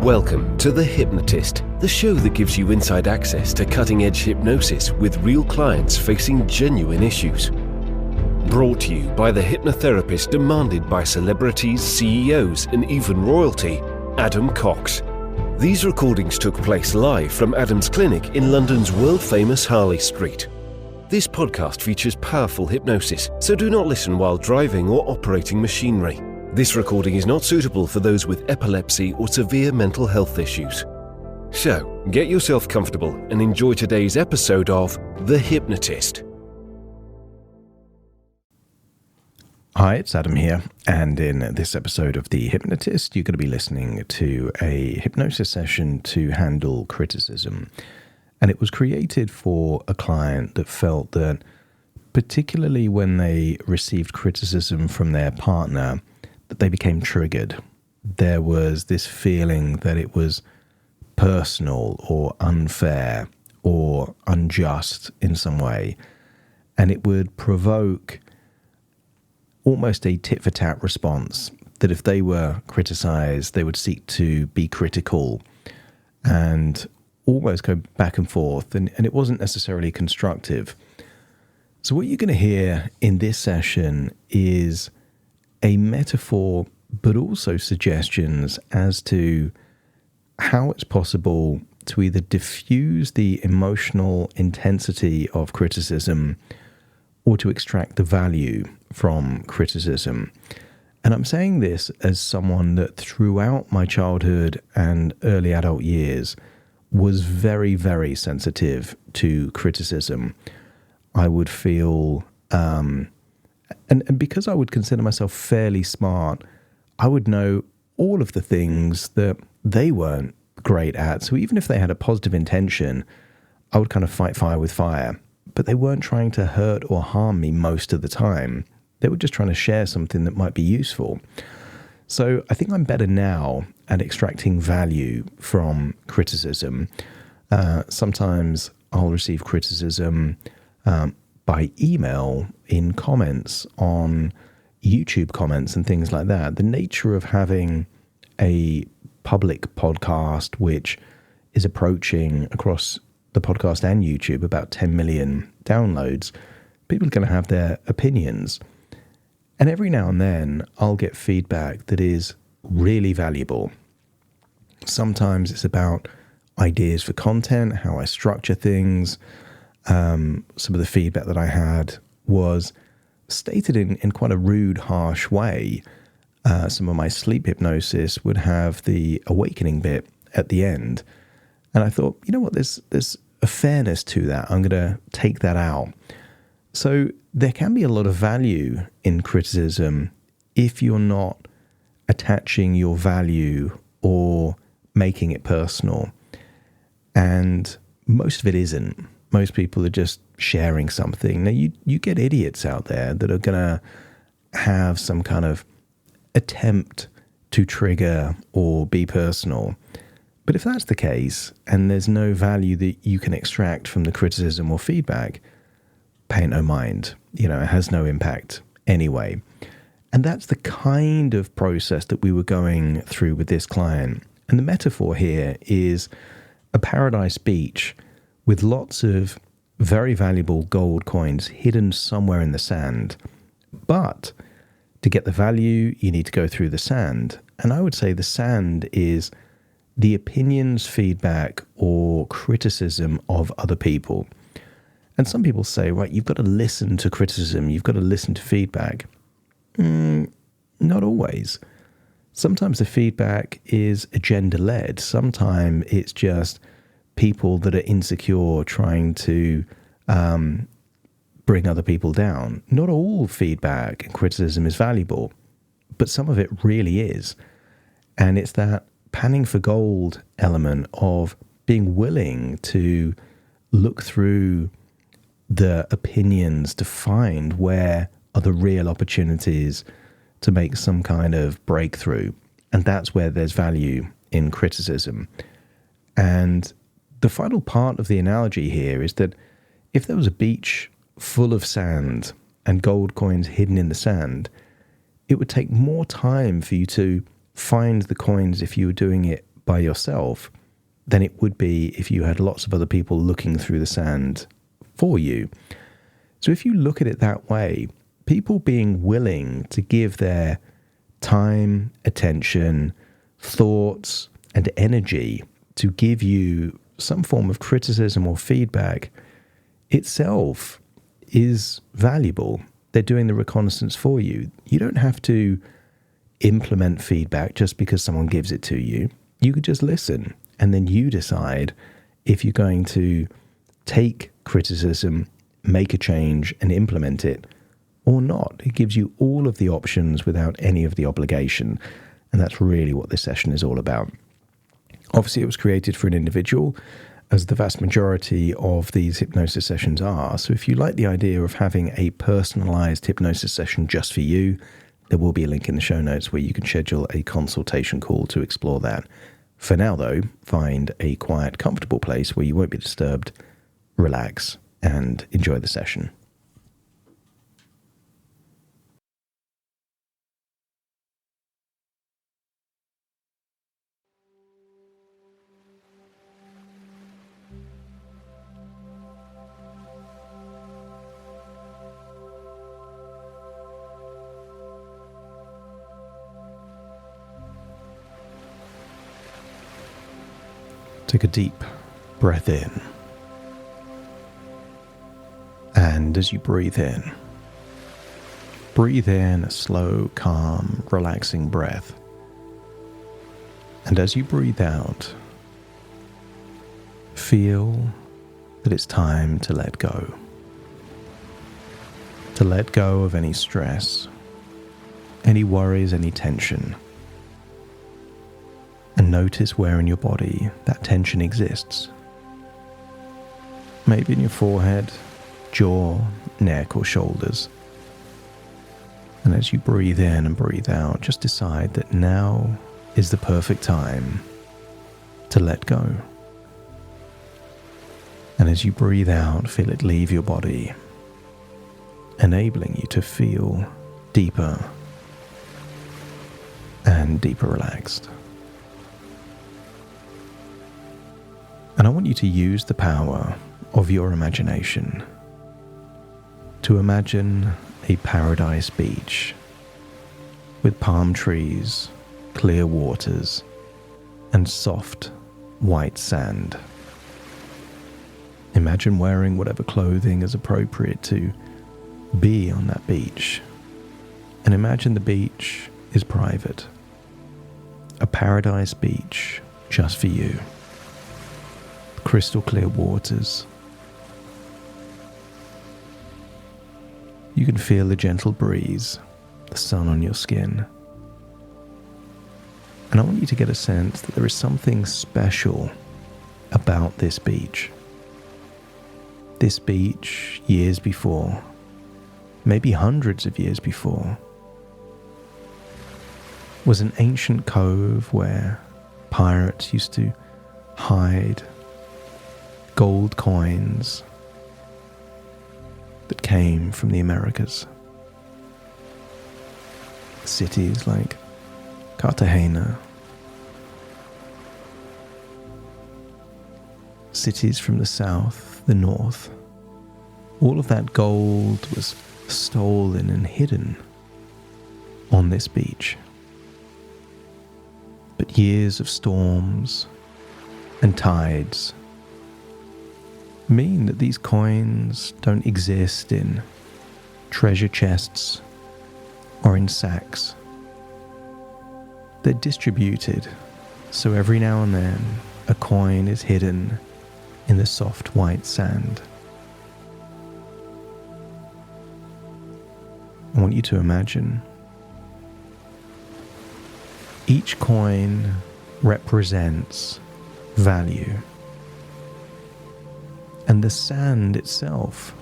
Welcome to The Hypnotist, the show that gives you inside access to cutting-edge hypnosis with real clients facing genuine issues. Brought to you by the hypnotherapist demanded by celebrities, CEOs, and even royalty, Adam Cox. These recordings took place live from Adam's clinic in London's world-famous Harley Street. This podcast features powerful hypnosis, so do not listen while driving or operating machinery. This recording is not suitable for those with epilepsy or severe mental health issues. So, get yourself comfortable and enjoy today's episode of The Hypnotist. Hi, it's Adam here, and in this episode of The Hypnotist, you're going to be listening to a hypnosis session to handle criticism. And it was created for a client that felt that, particularly when they received criticism from their partner, that they became triggered. There was this feeling that it was personal or unfair or unjust in some way, and it would provoke almost a tit-for-tat response, that if they were criticized, they would seek to be critical and almost go back and forth, and it wasn't necessarily constructive. So what you're going to hear in this session is a metaphor, but also suggestions as to how it's possible to either diffuse the emotional intensity of criticism or to extract the value from criticism. And I'm saying this as someone that throughout my childhood and early adult years was very, very sensitive to criticism. I would feel, and because I would consider myself fairly smart, I would know all of the things that they weren't great at. So even if they had a positive intention, I would kind of fight fire with fire. But they weren't trying to hurt or harm me most of the time. They were just trying to share something that might be useful. So I think I'm better now at extracting value from criticism. Sometimes I'll receive criticism by email in comments on YouTube comments and things like that. The nature of having a public podcast, which is approaching across the podcast and YouTube about 10 million downloads, people are going to have their opinions. And every now and then I'll get feedback that is really valuable. Sometimes it's about ideas for content, how I structure things. Some of the feedback that I had was stated in quite a rude, harsh way. Some of my sleep hypnosis would have the awakening bit at the end. And I thought, you know what, there's a fairness to that. I'm going to take that out. So there can be a lot of value in criticism if you're not attaching your value or making it personal. And most of it isn't. Most people are just sharing something. Now, you get idiots out there that are going to have some kind of attempt to trigger or be personal. But if that's the case, and there's no value that you can extract from the criticism or feedback, pay it no mind. It has no impact anyway. And that's the kind of process that we were going through with this client. And the metaphor here is a paradise beach with lots of very valuable gold coins hidden somewhere in the sand. But to get the value, you need to go through the sand. And I would say the sand is the opinions, feedback, or criticism of other people. And some people say, right, you've got to listen to criticism, you've got to listen to feedback. Not always. Sometimes the feedback is agenda-led. Sometimes it's just people that are insecure trying to bring other people down. Not all feedback and criticism is valuable, but some of it really is. And it's that panning for gold element of being willing to look through the opinions to find where are the real opportunities to make some kind of breakthrough. And that's where there's value in criticism. And the final part of the analogy here is that if there was a beach full of sand and gold coins hidden in the sand, it would take more time for you to find the coins if you were doing it by yourself than it would be if you had lots of other people looking through the sand for you. So if you look at it that way, people being willing to give their time, attention, thoughts, and energy to give you some form of criticism or feedback itself is valuable. They're doing the reconnaissance for you. You don't have to implement feedback just because someone gives it to you. You could just listen, and then you decide if you're going to take criticism, make a change, and implement it or not. It gives you all of the options without any of the obligation, and that's really what this session is all about. Obviously, it was created for an individual, as the vast majority of these hypnosis sessions are. So if you like the idea of having a personalized hypnosis session just for you, there will be a link in the show notes where you can schedule a consultation call to explore that. For now, though, find a quiet, comfortable place where you won't be disturbed, relax, and enjoy the session. Take a deep breath in. And as you breathe in a slow, calm, relaxing breath. And as you breathe out, feel that it's time to let go. To let go of any stress, any worries, any tension. And notice where in your body that tension exists. Maybe in your forehead, jaw, neck, or shoulders. And as you breathe in and breathe out, just decide that now is the perfect time to let go. And as you breathe out, feel it leave your body, enabling you to feel deeper and deeper relaxed. And I want you to use the power of your imagination to imagine a paradise beach with palm trees, clear waters, and soft white sand. Imagine wearing whatever clothing is appropriate to be on that beach. And imagine the beach is private. A paradise beach just for you. Crystal clear waters. You can feel the gentle breeze, the sun on your skin. And I want you to get a sense that there is something special about this beach. This beach, years before, maybe hundreds of years before, was an ancient cove where pirates used to hide gold coins that came from the Americas. Cities like Cartagena, cities from the south, the north, all of that gold was stolen and hidden on this beach. But years of storms and tides mean that these coins don't exist in treasure chests or in sacks. They're distributed, so every now and then a coin is hidden in the soft white sand. I want you to imagine each coin represents value. And the sand itself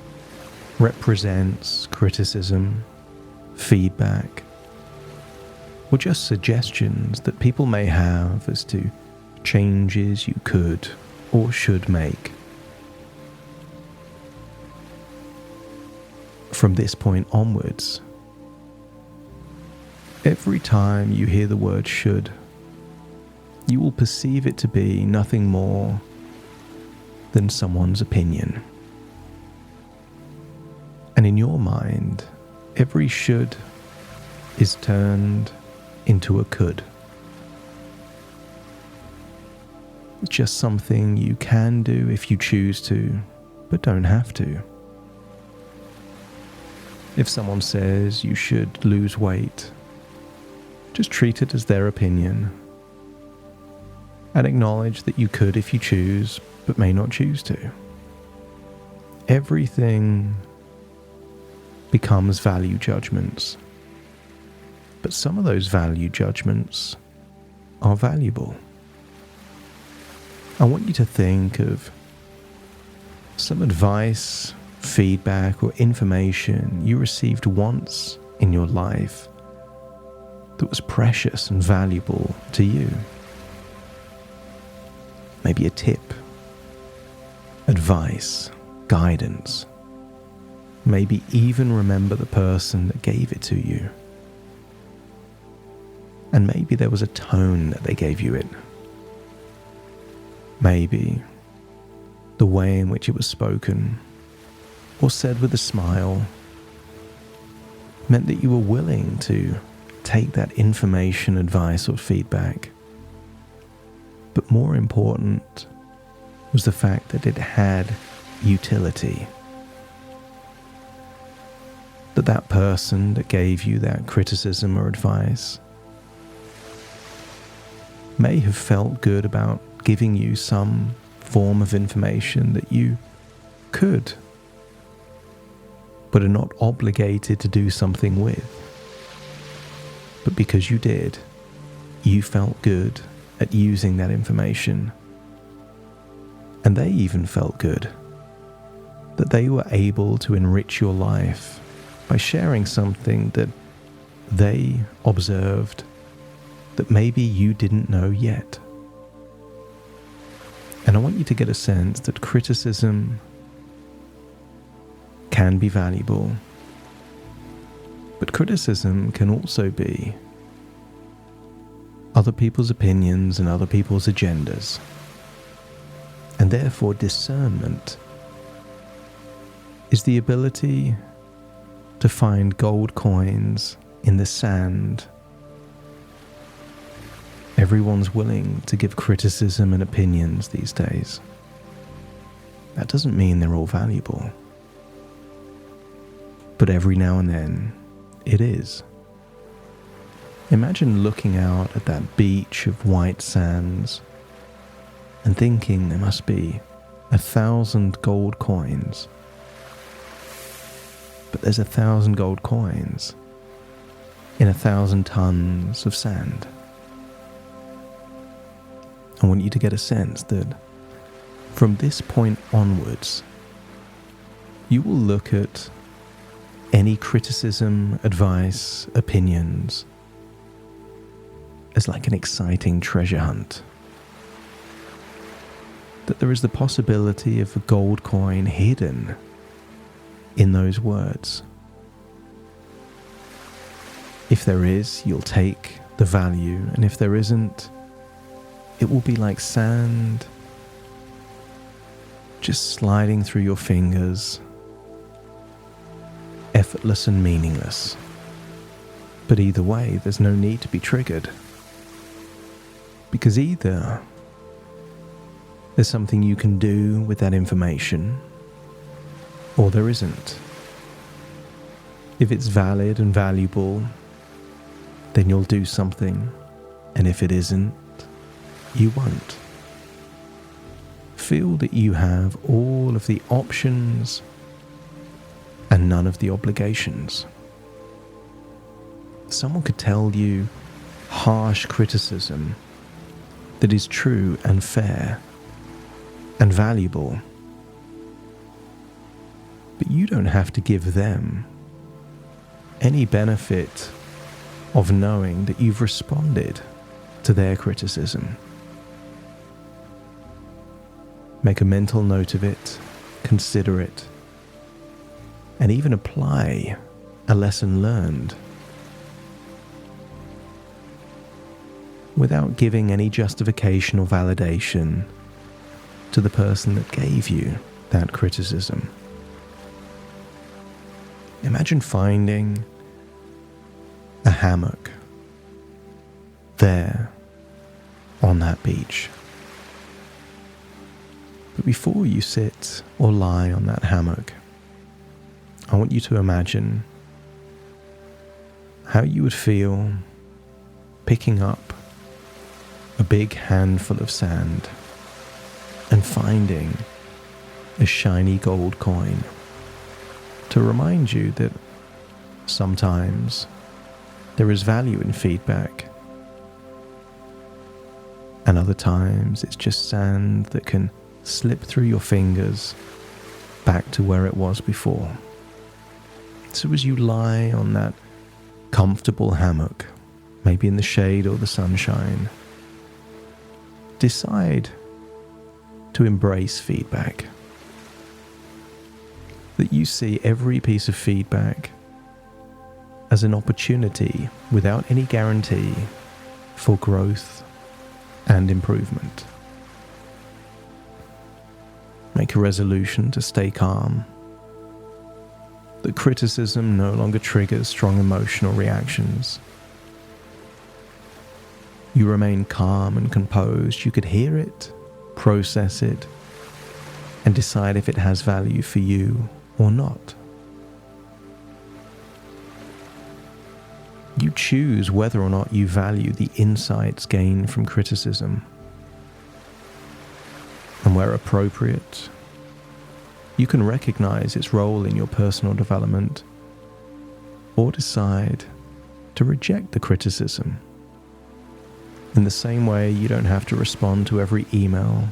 represents criticism, feedback, or just suggestions that people may have as to changes you could or should make. From this point onwards, every time you hear the word should you will perceive it to be nothing more than someone's opinion. And in your mind, every should is turned into a could. It's just something you can do if you choose to, but don't have to. If someone says you should lose weight, just treat it as their opinion and acknowledge that you could if you choose, but may not choose to. Everything becomes value judgments, but some of those value judgments are valuable. I want you to think of some advice, feedback, or information you received once in your life that was precious and valuable to you. Maybe a tip, advice, guidance. Maybe even remember the person that gave it to you. And maybe there was a tone that they gave you it. Maybe the way in which it was spoken or said with a smile meant that you were willing to take that information, advice, or feedback. But more important was the fact that it had utility. That person that gave you that criticism or advice may have felt good about giving you some form of information that you could, but are not obligated to do something with. But because you did, you felt good at using that information. And they even felt good that they were able to enrich your life by sharing something that they observed that maybe you didn't know yet. And I want you to get a sense that criticism can be valuable, but criticism can also be other people's opinions and other people's agendas. And therefore, discernment is the ability to find gold coins in the sand. Everyone's willing to give criticism and opinions these days. That doesn't mean they're all valuable. But every now and then, it is. Imagine looking out at that beach of white sands and thinking there must be 1,000 gold coins. But there's 1,000 gold coins in 1,000 tons of sand. I want you to get a sense that from this point onwards, you will look at any criticism, advice, opinions as like an exciting treasure hunt. That there is the possibility of a gold coin hidden in those words. If there is, you'll take the value, and if there isn't, it will be like sand just sliding through your fingers, effortless and meaningless. But either way, there's no need to be triggered, because either there's something you can do with that information, or there isn't. If it's valid and valuable, then you'll do something, and if it isn't, you won't. Feel that you have all of the options and none of the obligations. Someone could tell you harsh criticism that is true and fair and valuable, but you don't have to give them any benefit of knowing that you've responded to their criticism. Make a mental note of it, consider it, and even apply a lesson learned. without giving any justification or validation to the person that gave you that criticism. Imagine finding a hammock there on that beach. But before you sit or lie on that hammock, I want you to imagine how you would feel picking up a big handful of sand and finding a shiny gold coin to remind you that sometimes there is value in feedback, and other times it's just sand that can slip through your fingers back to where it was before. So as you lie on that comfortable hammock, maybe in the shade or the sunshine, decide to embrace feedback. That you see every piece of feedback as an opportunity without any guarantee for growth and improvement. Make a resolution to stay calm. That criticism no longer triggers strong emotional reactions. You remain calm and composed. You could hear it, process it, and decide if it has value for you or not. You choose whether or not you value the insights gained from criticism. And where appropriate, you can recognize its role in your personal development or decide to reject the criticism. In the same way, you don't have to respond to every email.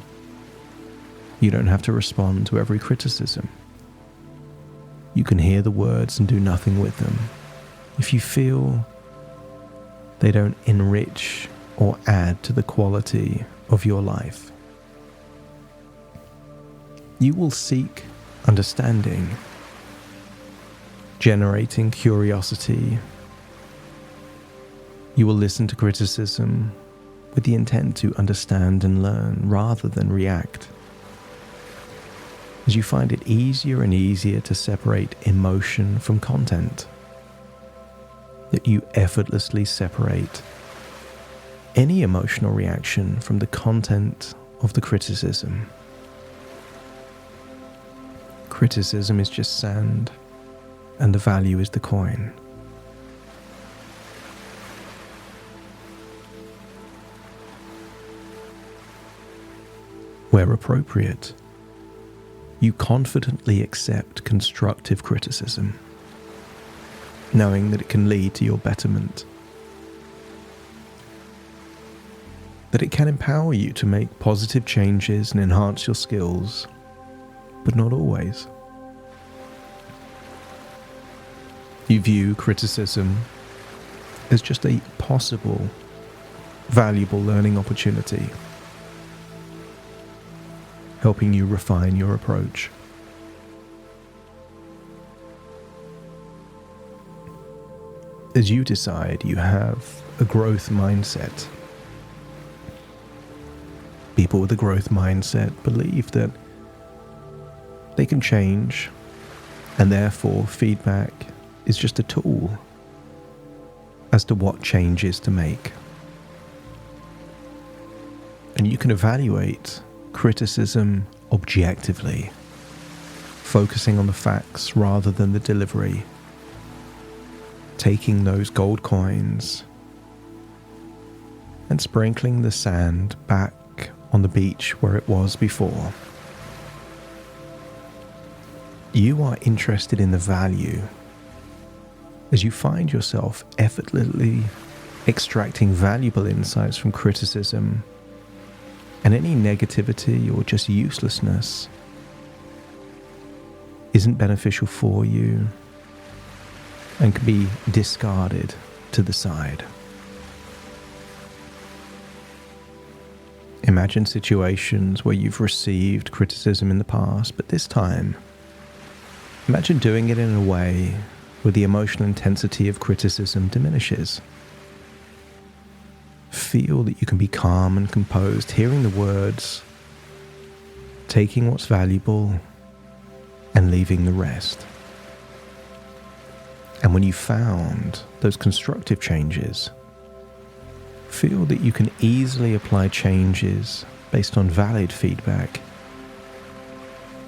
You don't have to respond to every criticism. You can hear the words and do nothing with them. If you feel they don't enrich or add to the quality of your life, you will seek understanding, generating curiosity. You will listen to criticism with the intent to understand and learn rather than react. As you find it easier and easier to separate emotion from content, that you effortlessly separate any emotional reaction from the content of the criticism. Criticism is just sand, and the value is the coin. Where appropriate, you confidently accept constructive criticism, knowing that it can lead to your betterment, that it can empower you to make positive changes and enhance your skills, but not always. You view criticism as just a possible, valuable learning opportunity, helping you refine your approach. As you decide you have a growth mindset, people with a growth mindset believe that they can change, and therefore feedback is just a tool as to what changes to make. And you can evaluate criticism objectively, focusing on the facts rather than the delivery, taking those gold coins and sprinkling the sand back on the beach where it was before. You are interested in the value as you find yourself effortlessly extracting valuable insights from criticism, and any negativity or just uselessness isn't beneficial for you and can be discarded to the side. Imagine situations where you've received criticism in the past, but this time, imagine doing it in a way where the emotional intensity of criticism diminishes. feel that you can be calm and composed, hearing the words, taking what's valuable, and leaving the rest. And when you found those constructive changes, feel that you can easily apply changes based on valid feedback,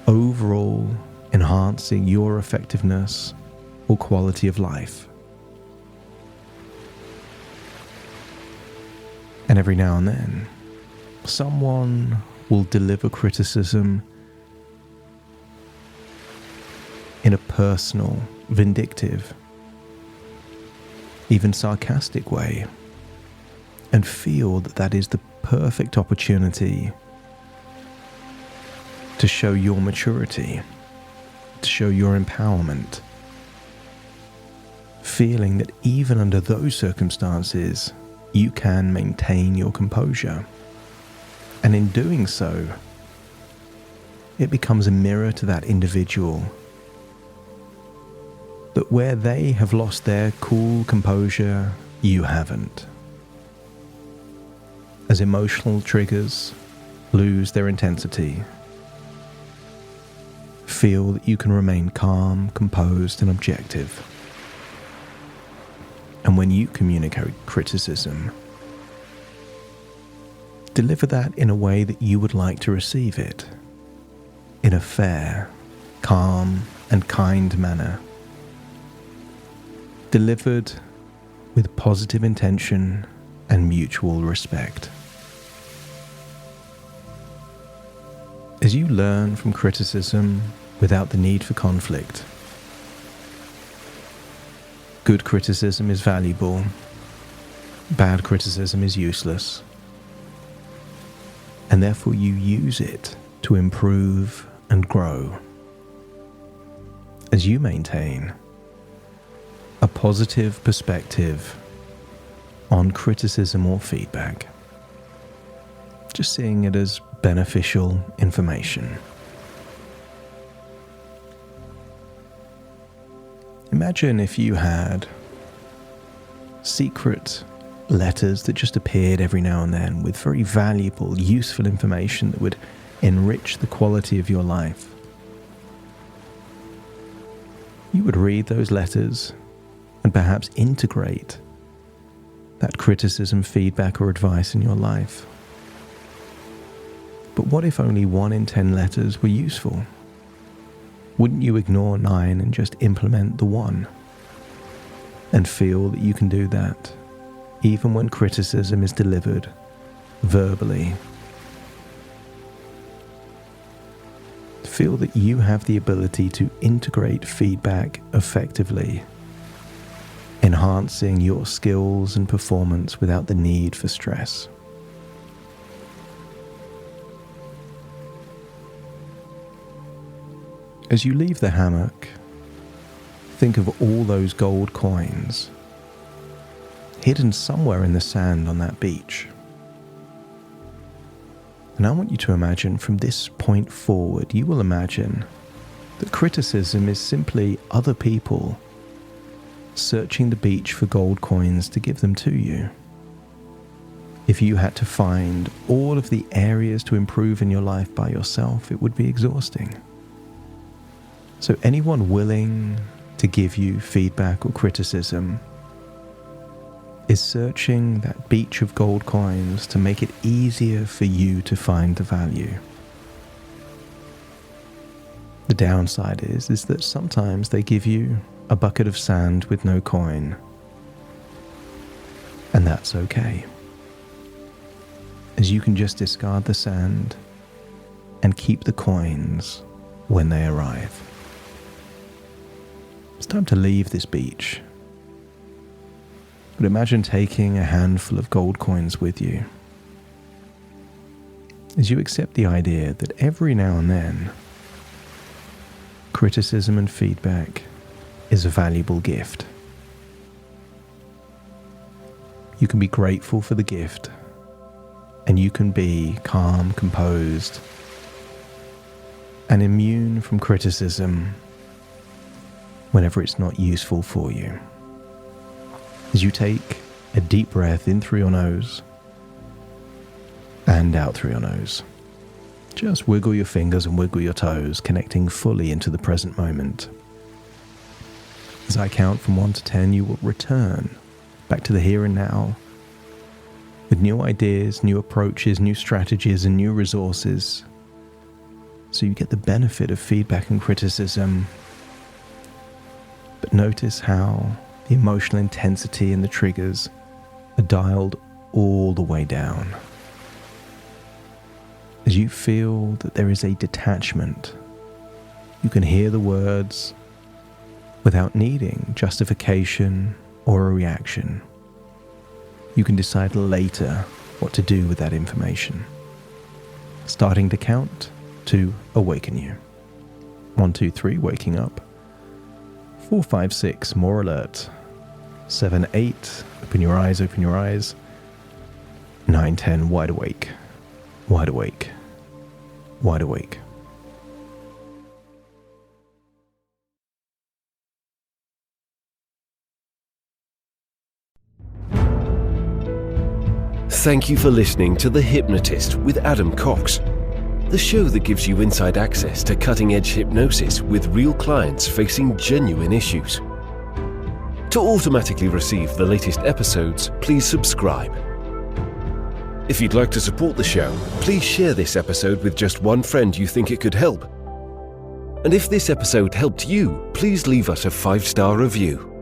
overall enhancing your effectiveness or quality of life. And every now and then, someone will deliver criticism in a personal, vindictive, even sarcastic way, and feel that that is the perfect opportunity to show your maturity, to show your empowerment, feeling that even under those circumstances, you can maintain your composure. And in doing so, it becomes a mirror to that individual, that where they have lost their cool composure, you haven't. As emotional triggers lose their intensity, feel that you can remain calm, composed, and objective. And when you communicate criticism, deliver that in a way that you would like to receive it, in a fair, calm, and kind manner, delivered with positive intention and mutual respect. As you learn from criticism without the need for conflict, good criticism is valuable, bad criticism is useless, and therefore you use it to improve and grow. As you maintain a positive perspective on criticism or feedback, just seeing it as beneficial information. Imagine if you had secret letters that just appeared every now and then with very valuable, useful information that would enrich the quality of your life. You would read those letters and perhaps integrate that criticism, feedback, or advice in your life. But what if only 1 in 10 letters were useful? Wouldn't you ignore 9 and just implement the 1? And feel that you can do that even when criticism is delivered verbally. Feel that you have the ability to integrate feedback effectively, enhancing your skills and performance without the need for stress. As you leave the hammock, think of all those gold coins hidden somewhere in the sand on that beach. And I want you to imagine from this point forward, you will imagine that criticism is simply other people searching the beach for gold coins to give them to you. If you had to find all of the areas to improve in your life by yourself, it would be exhausting. So anyone willing to give you feedback or criticism is searching that beach of gold coins to make it easier for you to find the value. The downside is that sometimes they give you a bucket of sand with no coin, and that's okay, as you can just discard the sand and keep the coins when they arrive. It's time to leave this beach. But imagine taking a handful of gold coins with you, as you accept the idea that every now and then, criticism and feedback is a valuable gift. You can be grateful for the gift, and you can be calm, composed, and immune from criticism whenever it's not useful for you. As you take a deep breath in through your nose and out through your nose. Just wiggle your fingers and wiggle your toes, connecting fully into the present moment. As I count from 1 to 10, you will return back to the here and now with new ideas, new approaches, new strategies, and new resources. So you get the benefit of feedback and criticism. But notice how the emotional intensity and the triggers are dialed all the way down. As you feel that there is a detachment, you can hear the words without needing justification or a reaction. You can decide later what to do with that information. Starting to count to awaken you. 1, 2, 3, waking up. 4, 5, 6, more alert. 7, 8, open your eyes, open your eyes. 9, 10, wide awake, wide awake, wide awake. Thank you for listening to The Hypnotist with Adam Cox, the show that gives you inside access to cutting-edge hypnosis with real clients facing genuine issues. To automatically receive the latest episodes, please subscribe. If you'd like to support the show, please share this episode with just one friend you think it could help. And if this episode helped you, please leave us a 5-star review.